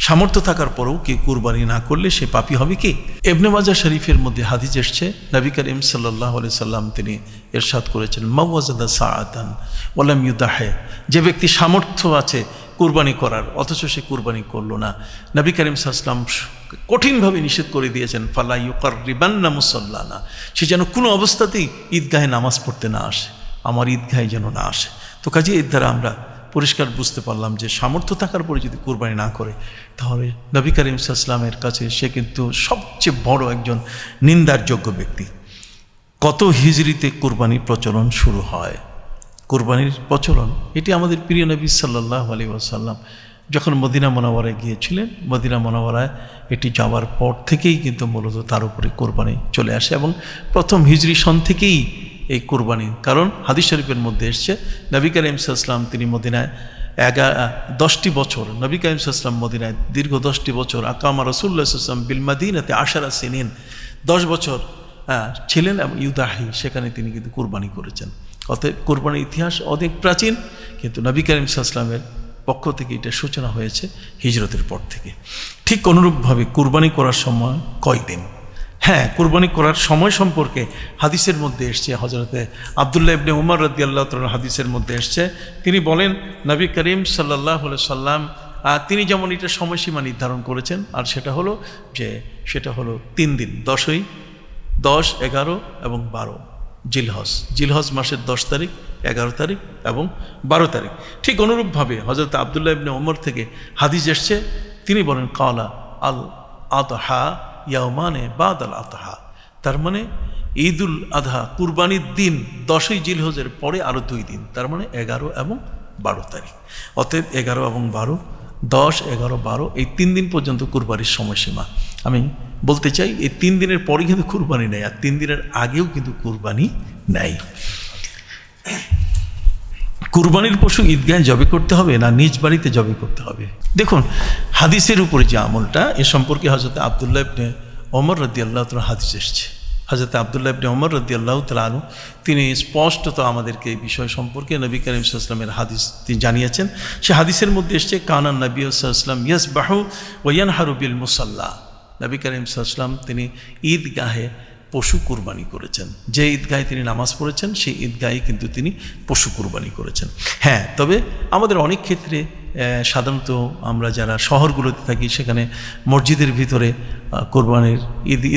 সামর্থ্য থাকার পরেও কেউ কুরবানি না করলে সে পাপী হবে কি? ইবনে মাজাহ শরীফের মধ্যে হাদিস এসেছে, নবী করিম সাল্লাল্লাহু আলাইহি সাল্লাম তিনি ইরশাদ করেছেন, মাওয়াজাদা সাআতান ওয়ালাম ইউদাহি, যে ব্যক্তি সামর্থ্য আছে কুরবানি করার অথচ সে কুরবানি করলো না, নবী করিম সাল্লাল্লাহু আলাইহি ওয়াসাল্লাম কঠিনভাবে নিষেধ করে দিয়েছেন, ফালা ইউকাররিবান্না মুসাল্লানা, সে যেন কোনো অবস্থাতেই ঈদগাহে নামাজ পড়তে না আসে, আমার ঈদগাহে যেন না আসে। তো কাজে এর দ্বারা আমরা পরিষ্কার বুঝতে পারলাম যে সামর্থ্য থাকার পরে যদি কুরবানি না করে তাহলে নবী করিম সাল্লাল্লাহু আলাইহি ওয়াসাল্লামের কাছে সে কিন্তু সবচেয়ে বড় একজন নিন্দার যোগ্য ব্যক্তি। কত হিজরিতে কুরবানির প্রচলন শুরু হয়? কুরবানির প্রচলন এটি আমাদের প্রিয় নবী সাল্লাল্লাহু আলাইহি ওয়াসাল্লাম যখন মদিনা মুনাওয়ারায় গিয়েছিলেন, মদিনা মুনাওয়ারায় এটি যাওয়ার পর থেকেই কিন্তু মূলত তার উপরে কুরবানি চলে আসে এবং প্রথম হিজরি সন থেকেই এই কুরবানি, কারণ হাদিস শরীফের মধ্যে এসছে নবী করিম সাল্লাল্লাহু আলাইহি ওয়াসাল্লাম তিনি মদিনায় 10টি বছর, নবী করিম সাল্লাল্লাহু আলাইহি ওয়াসাল্লাম মদিনায় দীর্ঘ 10টি বছর, আকামা রাসূলুল্লাহ সাল্লাল্লাহু আলাইহি ওয়াসাল্লাম বিল মাদিনাতে 10 সিনিন, 10 বছর ছিলেন এবং ইউদাহি, সেখানে তিনি কিন্তু কুরবানি করেছেন। অতএব কুরবানির ইতিহাস অনেক প্রাচীন, কিন্তু নবী করিম সাল্লাল্লাহু আলাইহি ওয়াসাল্লামের পক্ষ থেকে এটা সূচনা হয়েছে হিজরতের পর থেকে। ঠিক অনুরূপভাবে কুরবানি করার সময় কয়দিন? হ্যাঁ, কুরবানি করার সময় সম্পর্কে হাদিসের মধ্যে এসছে, হযরতে আব্দুল্লাহ ইবনে উমর রাদিয়াল্লাহু তাআলা হাদিসের মধ্যে এসছে, তিনি বলেন নবী করিম সাল্লাল্লাহু আলাইহি ওয়াসাল্লাম তিনি যেমন এটা সময়সীমা নির্ধারণ করেছেন, আর সেটা হলো 3 দিন, 10, 11 এবং 12 জিলহজ মাসের 10 তারিখ, 11 তারিখ এবং 12 তারিখ। ঠিক অনুরূপভাবে হযরত আব্দুল্লাহ ইবনে উমর থেকে হাদিস এসছে, তিনি বলেন কালা আল আদহা ইয়াউমানে বাদাল আদহা, তার মানে ঈদুল আদহা কুরবানির দিন 10ই জিলহজের পরে আরো 2 দিন, তার মানে 11 এবং 12 তারিখ। অতএব 11 এবং 12, 10, 11, 12 এই 3 দিন পর্যন্ত কুরবানির সময়সীমা। আমি বলতে চাই এই 3 দিনের পরে কিন্তু কুরবানি নেই, আর 3 দিনের আগেও কিন্তু কুরবানি নেই। কুরবানির পশু ঈদগাহে জবে করতে হবে না নিজ বাড়িতে জবে করতে হবে? দেখুন হাদিসের উপরে যে আমলটা, এ সম্পর্কে হযরত আব্দুল্লাহ ইবনে ওমর রাদিয়াল্লাহু তাআলা হাদিস এসেছে। হযরত আব্দুল্লাহ ইবনে ওমর রাদিয়াল্লাহু তাআলা আনহু তিনি স্পষ্টত আমাদেরকে এই বিষয় সম্পর্কে নবী করিম সাল্লাল্লাহু আলাইহি ওয়াসাল্লামের হাদিস তিনি জানিয়েছেন। সে হাদিসের মধ্যে এসেছে কানান নবী সাল্লাল্লাহু আলাইহি ওয়াসাল্লাম ইয়াসবাহু ওয়া ইয়ানহারু বিল মুসাল্লা, নবী করিম সাল্লাল্লাহু আলাইহি ওয়াসাল্লাম তিনি ঈদগাহে পশু কুরবানি করেছেন। যে ঈদগাহে তিনি নামাজ পড়েছেন সেই ঈদগাহে কিন্তু তিনি পশু কুরবানি করেছেন। হ্যাঁ, তবে আমাদের অনেক ক্ষেত্রে সাধারণত আমরা যারা শহরগুলোতে থাকি সেখানে মসজিদের ভিতরে কোরবানির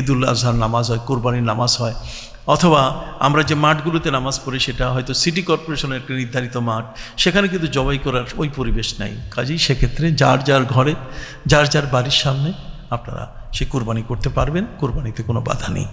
ঈদুল আজহার নামাজ হয়, কোরবানির নামাজ হয়, অথবা আমরা যে মাঠগুলোতে নামাজ পড়ি সেটা হয়তো সিটি কর্পোরেশনের একটা নির্ধারিত মাঠ, সেখানে কিন্তু জবাই করার ওই পরিবেশ নাই। কাজেই সেক্ষেত্রে যার যার ঘরে যার যার বাড়ির সামনে আপনারা সে কোরবানি করতে পারবেন, কোরবানিতে কোনো বাধা নেই।